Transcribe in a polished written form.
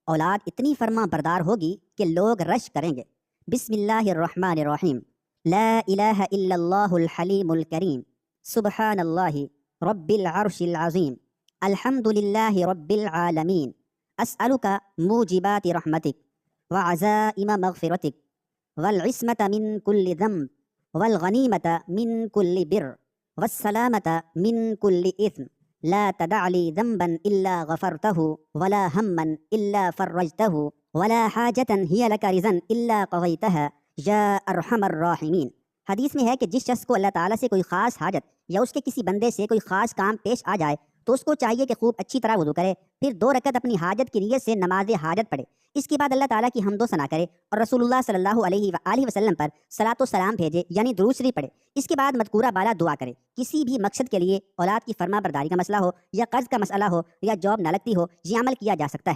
औलाद इतनी फर्मा बरदार होगी कि लोग रश करेंगे। बिस्मिल्लाहिर्रहमानिर्रहीम। ला इलाहा इल्लल्लाहुल हलीमुल करीम। सुब्हानल्लाहि रब्बिल अर्शिल अज़ीम। अल्हम्दुलिल्लाहि रब्बिल आलमीन। अस्अलुका मूजिबाति रहमतिक व अज़ाइम मग़फ़िरतिक वल इस्मत मिन कुल्लि ज़ंब वल गनीमत मिन कुल्लि बिर वस्सलामत मिन कुल्लि इस्म। ला तदअली ज़ंबन इल्ला गफ़रतहु वला हम्मन इल्ला फ़र्रजतहु वला हाजतन हिय लक रिज़न इल्ला क़ज़ैतहा या अरहमर राहिमीन। हदीस में है कि जिस शख्स को अल्लाह ताला से कोई ख़ास हाजत या उसके किसी बंदे से कोई ख़ास काम पेश आ जाए तो उसको चाहिए कि खूब अच्छी तरह वुज़ू करे, फिर 2 रकत अपनी हाजत की नीयत से नमाज हाजत पढ़े। इसके बाद अल्लाह ताला की हम्दो सना करे और रसूलुल्लाह सल्लल्लाहु अलैहि वसल्लम पर सलातो सलाम भेजे यानी दुरूद शरीफ पढ़े। इसके बाद मज़कूरा बाला दुआ करे। किसी भी मकसद के लिए औलाद की फर्मा बरदारी का मसला हो या कर्ज का मसला हो या जॉब न लगती हो, ये अमल किया जा सकता है।